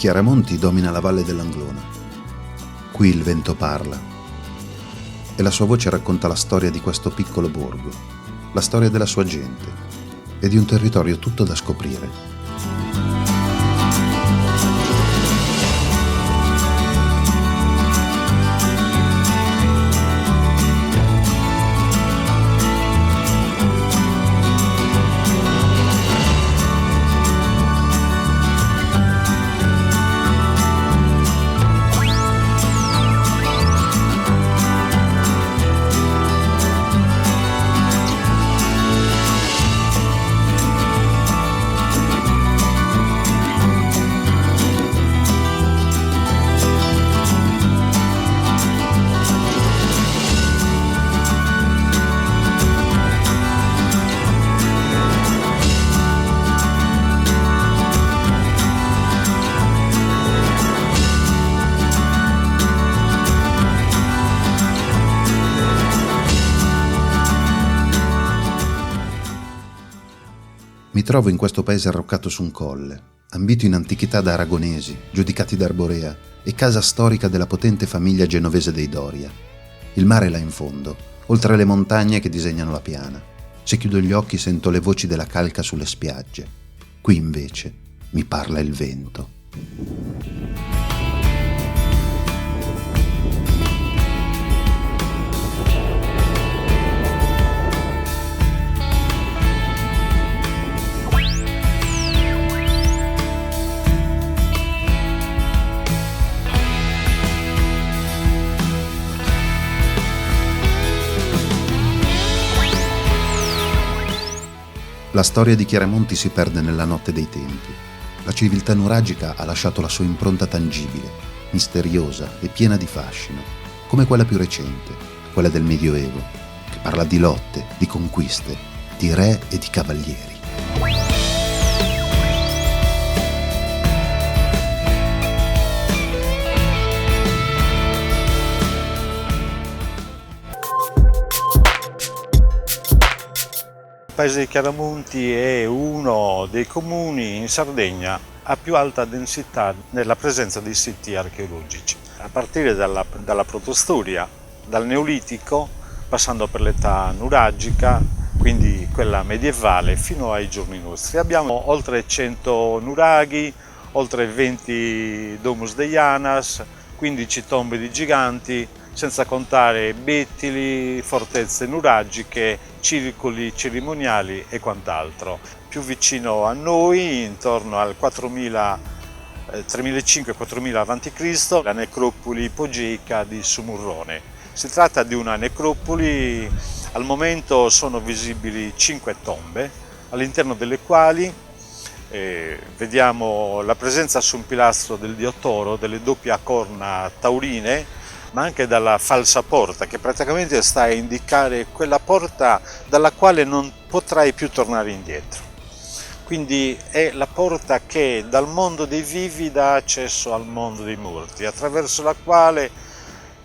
Chiaramonti domina la valle dell'Anglona. Qui il vento parla e la sua voce racconta la storia di questo piccolo borgo, la storia della sua gente e di un territorio tutto da scoprire. Mi trovo in questo paese arroccato su un colle, ambito in antichità da aragonesi, giudicati da Arborea, e casa storica della potente famiglia genovese dei Doria. Il mare è là in fondo, oltre le montagne che disegnano la piana. Se chiudo gli occhi sento le voci della calca sulle spiagge. Qui invece mi parla il vento. La storia di Chiaramonti si perde nella notte dei tempi. La civiltà nuragica ha lasciato la sua impronta tangibile, misteriosa e piena di fascino, come quella più recente, quella del Medioevo, che parla di lotte, di conquiste, di re e di cavalieri. Il paese di Chiaramonti è uno dei comuni in Sardegna a più alta densità nella presenza di siti archeologici, a partire dalla protostoria, dal Neolitico, passando per l'età nuragica, quindi quella medievale, fino ai giorni nostri. Abbiamo oltre 100 nuraghi, oltre 20 Domus Deianas, 15 tombe di giganti, senza contare bettili, fortezze nuragiche, circoli cerimoniali e quant'altro. Più vicino a noi, intorno al 3500-4000 a.C., la necropoli ipogeica di Sumurrone. Si tratta di una necropoli, al momento sono visibili 5 tombe, all'interno delle quali vediamo la presenza su un pilastro del dio Toro, delle doppie corna taurine, ma anche dalla falsa porta, che praticamente sta a indicare quella porta dalla quale non potrai più tornare indietro. Quindi è la porta che dal mondo dei vivi dà accesso al mondo dei morti, attraverso la quale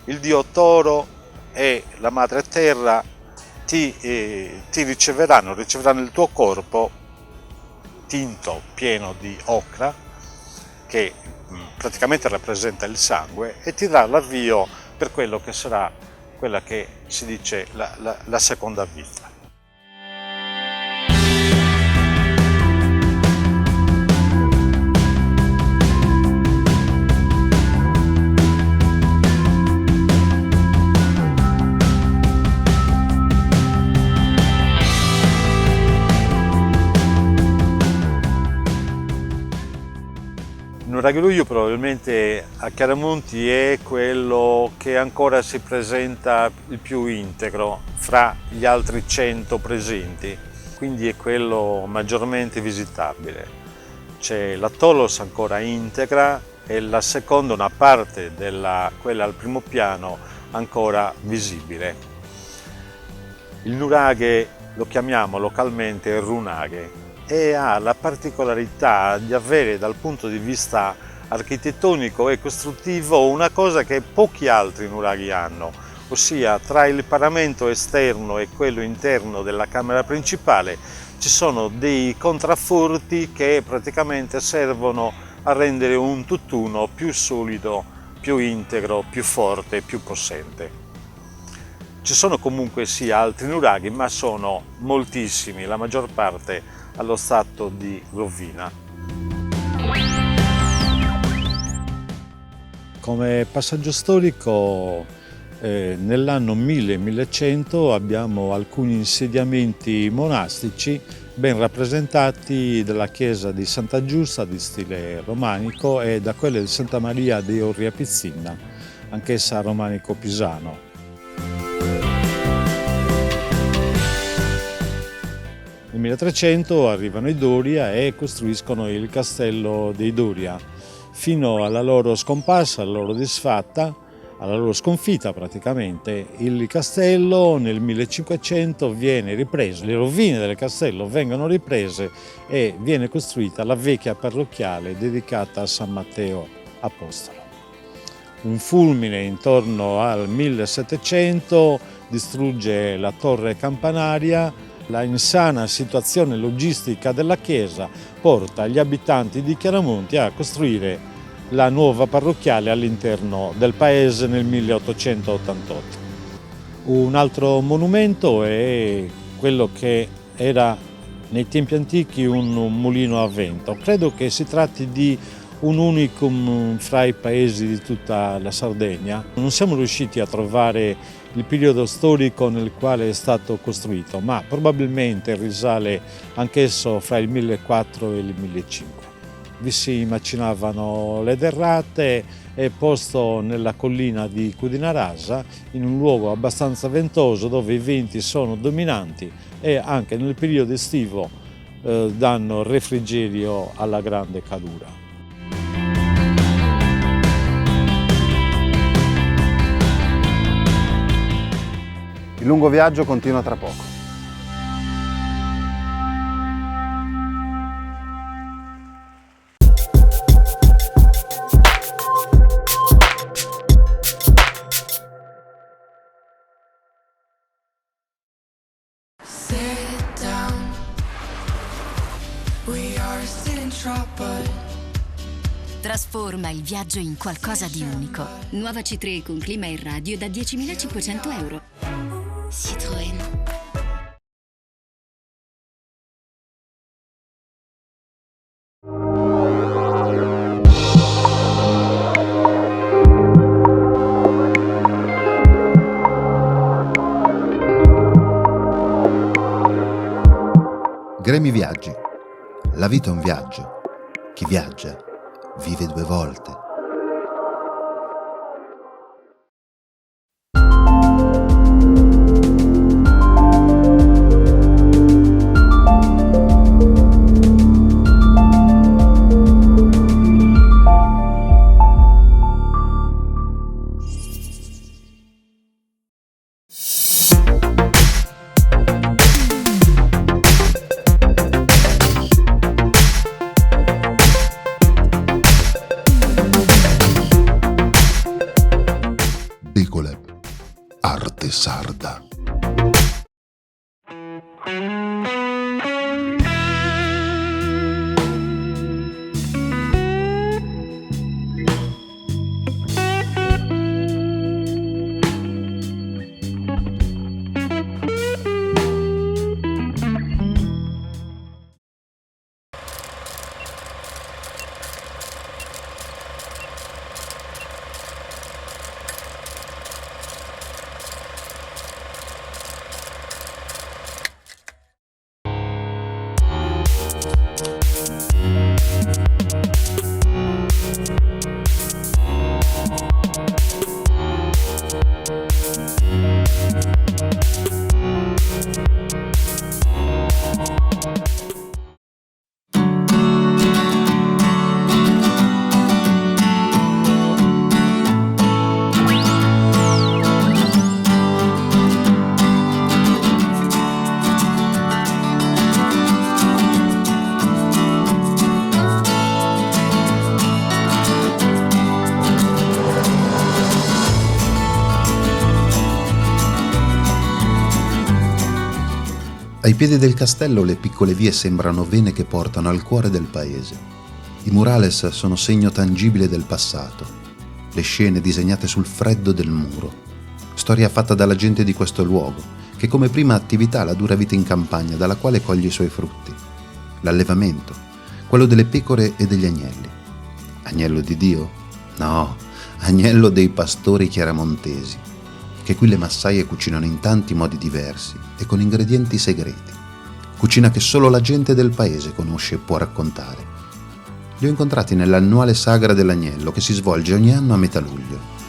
il dio Toro e la madre terra ti riceveranno il tuo corpo tinto, pieno di ocra, che praticamente rappresenta il sangue, e ti dà l'avvio per quello che sarà quella che si dice la seconda vita. Il nuragheluio probabilmente a Chiaramonti è quello che ancora si presenta il più integro fra gli altri 100 presenti, quindi è quello maggiormente visitabile. C'è la Tolos ancora integra e la seconda, una parte quella al primo piano, ancora visibile. Il nuraghe lo chiamiamo localmente runaghe e ha la particolarità di avere dal punto di vista architettonico e costruttivo una cosa che pochi altri nuraghi hanno, ossia tra il paramento esterno e quello interno della camera principale ci sono dei contrafforti che praticamente servono a rendere un tutt'uno più solido, più integro, più forte, più possente. Ci sono comunque sì altri nuraghi, ma sono moltissimi, la maggior parte allo stato di rovina. Come passaggio storico, nell'anno 1000-1100 abbiamo alcuni insediamenti monastici ben rappresentati dalla chiesa di Santa Giusta di stile romanico e da quella di Santa Maria di Orria Pizzinna, anch'essa romanico pisano. Nel 1300 arrivano i Doria e costruiscono il castello dei Doria, fino alla loro scomparsa, alla loro disfatta, alla loro sconfitta praticamente. Il castello nel 1500 viene ripreso, le rovine del castello vengono riprese e viene costruita la vecchia parrocchiale dedicata a San Matteo Apostolo. Un fulmine intorno al 1700 distrugge la torre campanaria. La insana situazione logistica della chiesa porta gli abitanti di Chiaramonti a costruire la nuova parrocchiale all'interno del paese nel 1888. Un altro monumento è quello che era nei tempi antichi un mulino a vento. Credo che si tratti di un unicum fra i paesi di tutta la Sardegna. Non siamo riusciti a trovare il periodo storico nel quale è stato costruito, ma probabilmente risale anch'esso fra il 1400 e il 1500. Vi si macinavano le derrate, è posto nella collina di Cudinarasa, in un luogo abbastanza ventoso dove i venti sono dominanti e anche nel periodo estivo danno refrigerio alla grande calura. Il lungo viaggio continua tra poco. Trasforma il viaggio in qualcosa di unico. Nuova C3 con clima e radio da 10.500 euro. Citroën. Gremi Viaggi. La vita è un viaggio. Chi viaggia vive due volte. Arte sarda. Ai piedi del castello le piccole vie sembrano vene che portano al cuore del paese. I murales sono segno tangibile del passato, le scene disegnate sul freddo del muro, storia fatta dalla gente di questo luogo, che come prima attività ha la dura vita in campagna dalla quale coglie i suoi frutti. L'allevamento, quello delle pecore e degli agnelli. Agnello di Dio? No, agnello dei pastori chiaramontesi, che qui le massaie cucinano in tanti modi diversi e con ingredienti segreti. Cucina che solo la gente del paese conosce e può raccontare. Li ho incontrati nell'annuale sagra dell'agnello che si svolge ogni anno a metà luglio.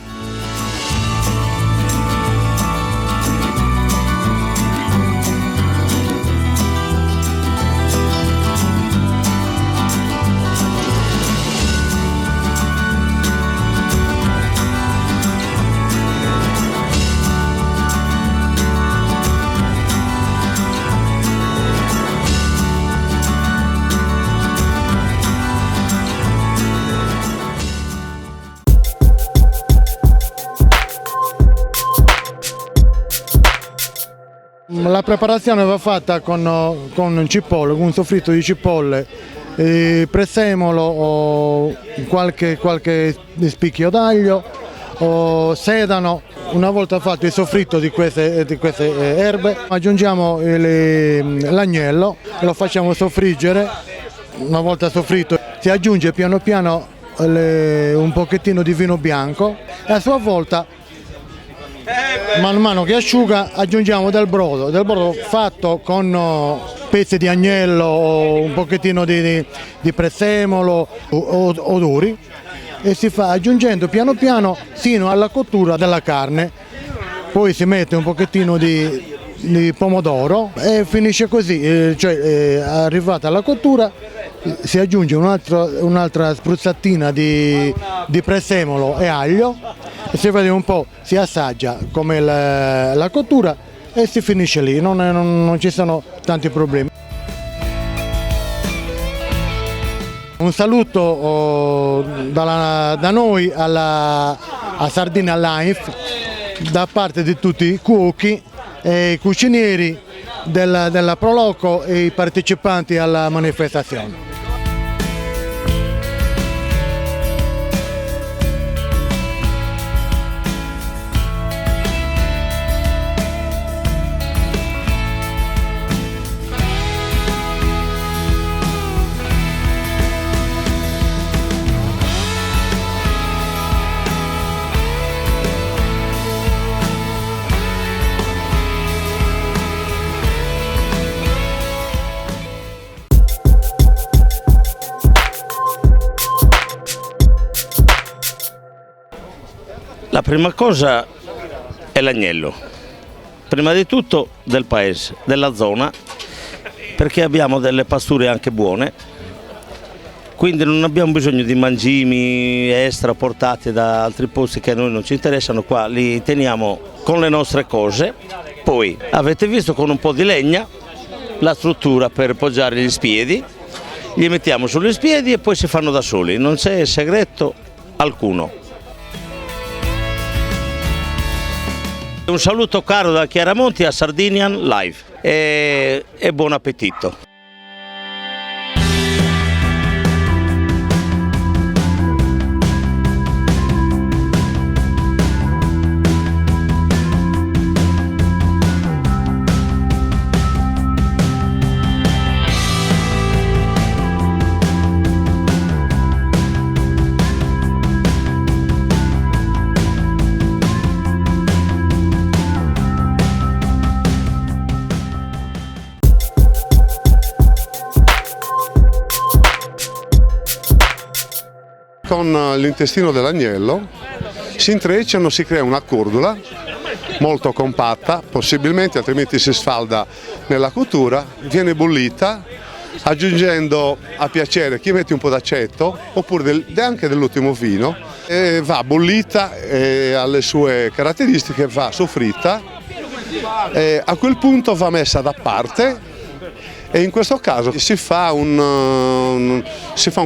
La preparazione va fatta con cipolle, con un soffritto di cipolle, prezzemolo o qualche spicchio d'aglio o sedano. Una volta fatto il soffritto di queste erbe aggiungiamo l'agnello e lo facciamo soffriggere. Una volta soffritto si aggiunge piano piano un pochettino di vino bianco e a sua volta man mano che asciuga aggiungiamo del brodo fatto con pezzi di agnello o un pochettino di prezzemolo o duri, e si fa aggiungendo piano piano sino alla cottura della carne. Poi si mette un pochettino di pomodoro e finisce così, arrivata alla cottura si aggiunge un'altra spruzzatina di prezzemolo e aglio e si vede un po', si assaggia come la cottura e si finisce lì, non ci sono tanti problemi. Un saluto da noi a Sardinia Life da parte di tutti i cuochi e i cucinieri della Proloco e i partecipanti alla manifestazione. La prima cosa è l'agnello, prima di tutto del paese, della zona, perché abbiamo delle pasture anche buone, quindi non abbiamo bisogno di mangimi extra portati da altri posti che a noi non ci interessano, qua li teniamo con le nostre cose. Poi avete visto con un po' di legna la struttura per poggiare gli spiedi, li mettiamo sugli spiedi e poi si fanno da soli, non c'è segreto alcuno. Un saluto caro da Chiaramonti a Sardinian Live e buon appetito. Con l'intestino dell'agnello si intrecciano, si crea una cordula molto compatta, possibilmente, altrimenti si sfalda nella cottura, viene bollita aggiungendo a piacere chi mette un po' d'aceto oppure anche dell'ultimo vino, e va bollita e alle sue caratteristiche, va soffritta, e a quel punto va messa da parte. E in questo caso si fa un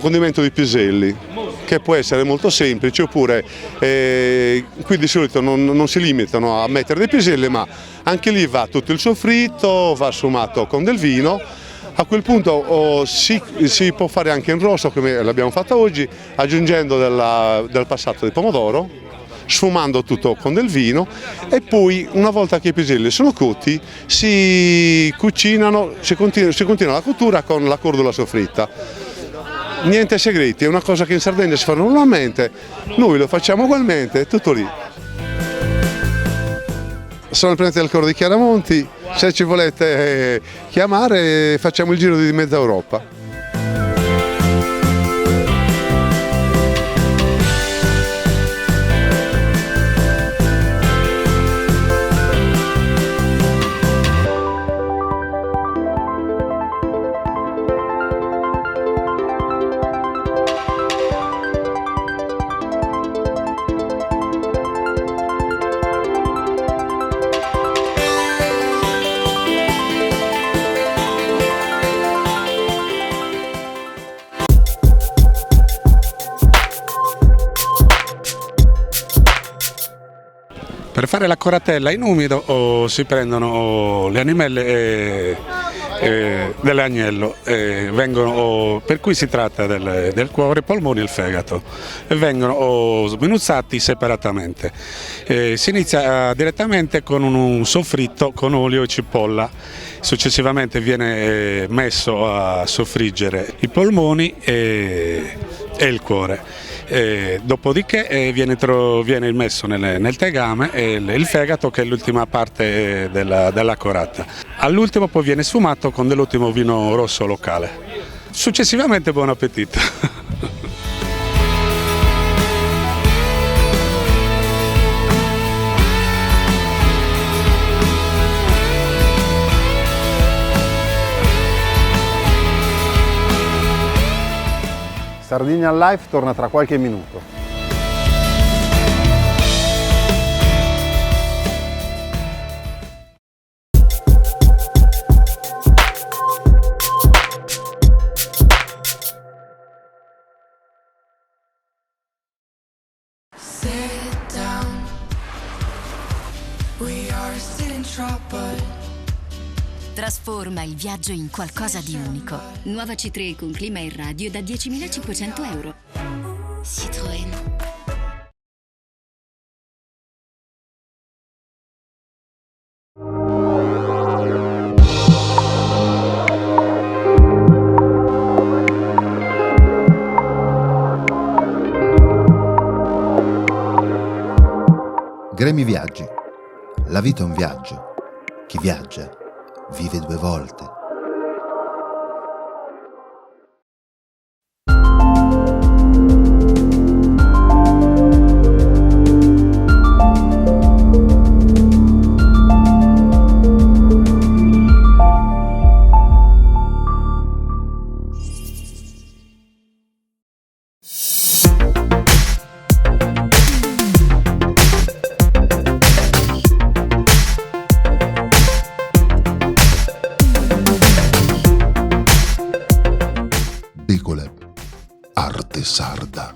condimento di piselli, che può essere molto semplice, oppure qui di solito non si limitano a mettere dei piselli, ma anche lì va tutto il soffritto, va sfumato con del vino, A quel punto si può fare anche in rosso come l'abbiamo fatta oggi, aggiungendo del passato di pomodoro, sfumando tutto con del vino e poi una volta che i piselli sono cotti si cucinano, si continua la cottura con la cordula soffritta. Niente segreti, è una cosa che in Sardegna si fa normalmente, noi lo facciamo ugualmente, è tutto lì. Sono il presidente del coro di Chiaramonti, se ci volete chiamare facciamo il giro di mezza Europa. Per fare la coratella in umido si prendono le animelle dell'agnello, per cui si tratta del cuore, polmoni e il fegato, e vengono sminuzzati separatamente. Si inizia direttamente con un soffritto con olio e cipolla, successivamente viene messo a soffriggere i polmoni e il cuore. Dopodiché viene messo nel tegame il fegato, che è l'ultima parte della corata. All'ultimo poi viene sfumato con dell'ultimo vino rosso locale. Successivamente buon appetito! Sardegna Live torna tra qualche minuto. Trasforma il viaggio in qualcosa di unico. Nuova C3 con clima e radio da 10.500 euro. Citroën. Gremi Viaggi. La vita è un viaggio. Chi viaggia vive due volte. Arte sarda.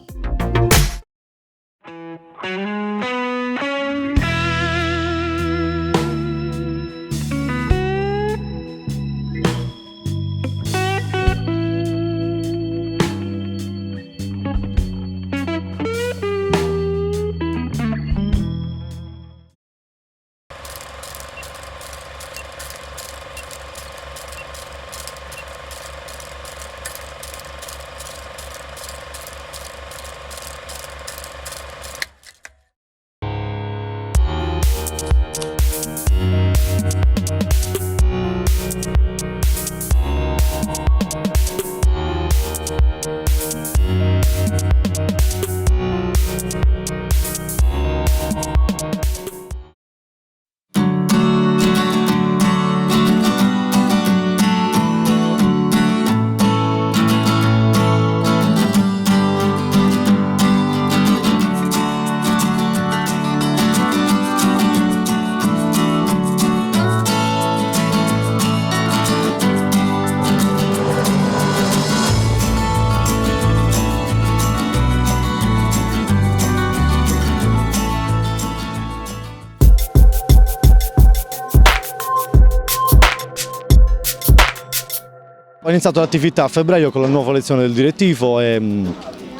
Ho iniziato l'attività a febbraio con la nuova elezione del direttivo e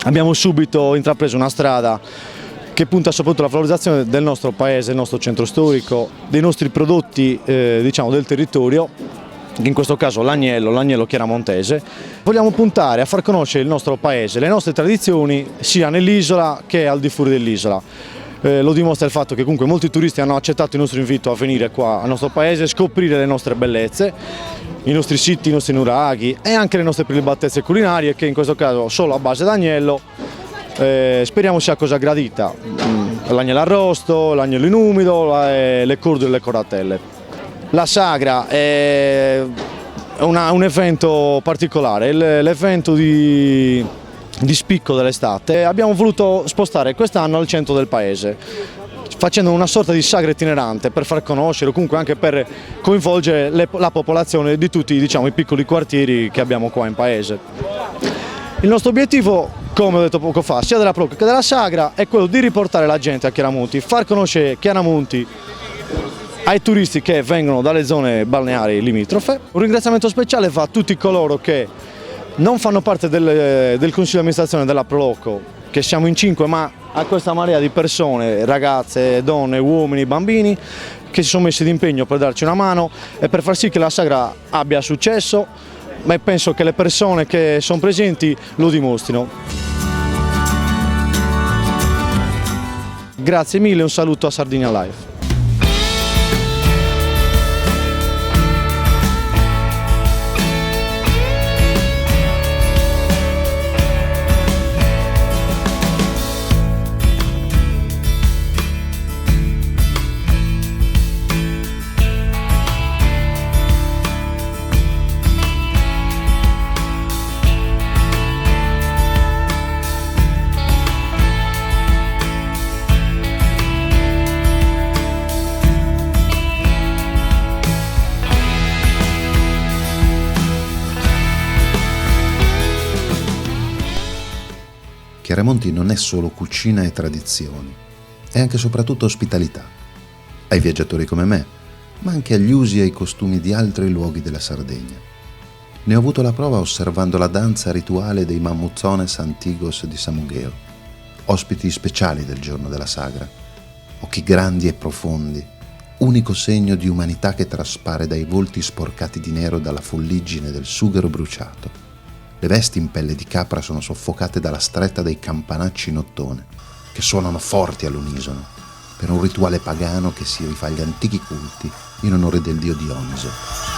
abbiamo subito intrapreso una strada che punta soprattutto alla valorizzazione del nostro paese, del nostro centro storico, dei nostri prodotti diciamo, del territorio, in questo caso l'agnello chiaramontese. Vogliamo puntare a far conoscere il nostro paese, le nostre tradizioni, sia nell'isola che al di fuori dell'isola. Lo dimostra il fatto che comunque molti turisti hanno accettato il nostro invito a venire qua al nostro paese, scoprire le nostre bellezze, i nostri siti, i nostri nuraghi e anche le nostre prelibatezze culinarie, che in questo caso solo a base d'agnello speriamo sia cosa gradita. L'agnello arrosto, l'agnello in umido, le cordole e le coratelle. La sagra è un evento particolare, l'evento di spicco dell'estate. Abbiamo voluto spostare quest'anno al centro del paese, facendo una sorta di sagra itinerante per far conoscere, o comunque anche per coinvolgere la popolazione di tutti, diciamo, i piccoli quartieri che abbiamo qua in paese. Il nostro obiettivo, come ho detto poco fa, sia della Procca che della sagra, è quello di riportare la gente a Chiaramonti, far conoscere Chiaramonti ai turisti che vengono dalle zone balneari limitrofe. Un ringraziamento speciale va a tutti coloro che non fanno parte del consiglio di amministrazione della Proloco, che siamo in 5, ma a questa marea di persone, ragazze, donne, uomini, bambini, che si sono messi d'impegno per darci una mano e per far sì che la sagra abbia successo, ma penso che le persone che sono presenti lo dimostrino. Grazie mille e un saluto a Sardinia Live. Chiaramonti non è solo cucina e tradizioni, è anche e soprattutto ospitalità. Ai viaggiatori come me, ma anche agli usi e ai costumi di altri luoghi della Sardegna. Ne ho avuto la prova osservando la danza rituale dei Mammuzones Antigos di Samugheo, ospiti speciali del giorno della sagra, occhi grandi e profondi, unico segno di umanità che traspare dai volti sporcati di nero dalla folliggine del sughero bruciato. Le vesti in pelle di capra sono soffocate dalla stretta dei campanacci in ottone, che suonano forti all'unisono, per un rituale pagano che si rifà agli antichi culti in onore del dio Dioniso.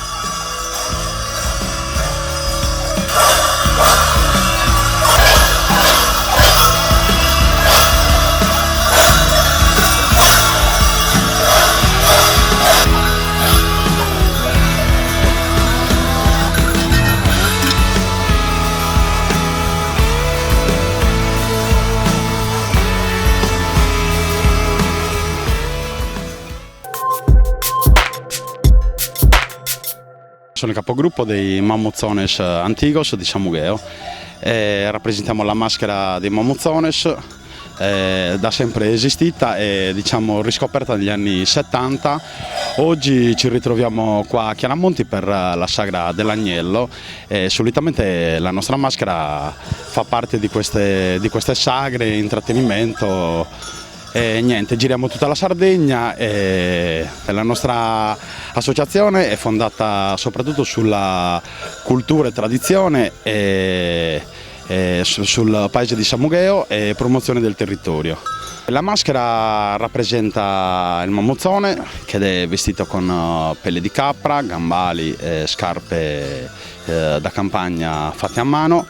Sono il capogruppo dei Mammuzones Antigos di Samugheo, rappresentiamo la maschera dei Mammuzones, da sempre esistita e diciamo riscoperta negli anni 70. Oggi ci ritroviamo qua a Chiaramonti per la sagra dell'agnello e solitamente la nostra maschera fa parte di queste sagre, intrattenimento. E niente, giriamo tutta la Sardegna e la nostra associazione è fondata soprattutto sulla cultura e tradizione e sul paese di Samugheo e promozione del territorio. La maschera rappresenta il Mammuzzone, che è vestito con pelle di capra, gambali e scarpe da campagna fatte a mano,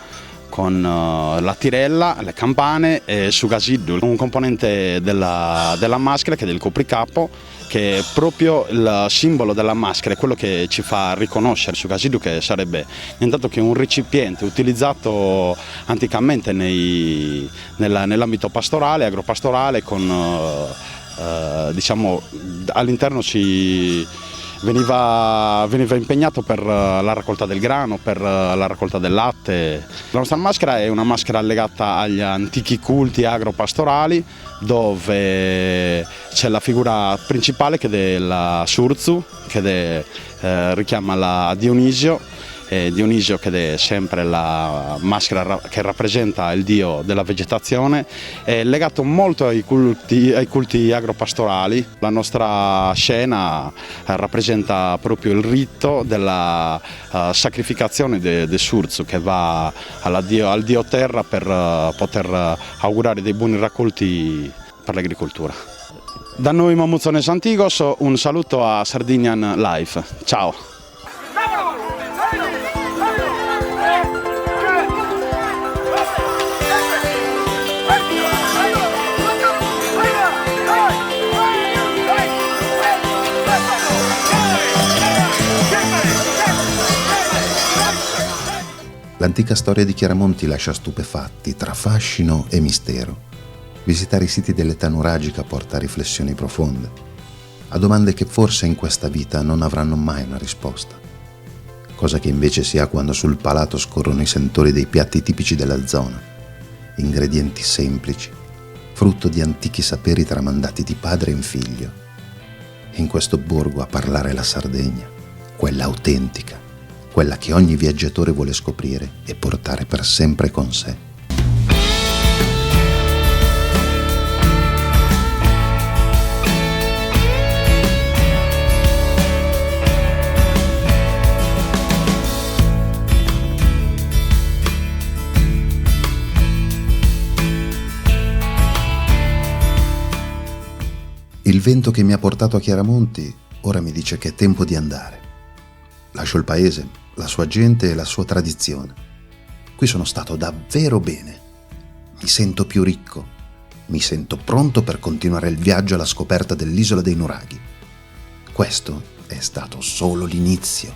con la tirella, le campane e Sugasiddu, un componente della maschera che è del copricapo, che è proprio il simbolo della maschera, è quello che ci fa riconoscere Sugasiddu, che sarebbe nient'altro che un recipiente utilizzato anticamente nell'ambito pastorale, agropastorale, con diciamo all'interno veniva impegnato per la raccolta del grano, per la raccolta del latte. La nostra maschera è una maschera legata agli antichi culti agropastorali, dove c'è la figura principale che è la Surzu, che richiama la Dionisio, Dionisio, che è sempre la maschera che rappresenta il dio della vegetazione, è legato molto ai culti agropastorali. La nostra scena rappresenta proprio il rito della sacrificazione del Surzu, che va al dio terra per poter augurare dei buoni raccolti per l'agricoltura. Da noi Mamuzzones Antigos un saluto a Sardinian Life, ciao! L'antica storia di Chiaramonti lascia stupefatti tra fascino e mistero. Visitare i siti dell'età nuragica porta a riflessioni profonde, a domande che forse in questa vita non avranno mai una risposta. Cosa che invece si ha quando sul palato scorrono i sentori dei piatti tipici della zona, ingredienti semplici, frutto di antichi saperi tramandati di padre in figlio. In questo borgo a parlare la Sardegna, quella autentica, quella che ogni viaggiatore vuole scoprire e portare per sempre con sé. Il vento che mi ha portato a Chiaramonti ora mi dice che è tempo di andare. Lascio il paese, la sua gente e la sua tradizione. Qui sono stato davvero bene. Mi sento più ricco. Mi sento pronto per continuare il viaggio alla scoperta dell'isola dei nuraghi. Questo è stato solo l'inizio.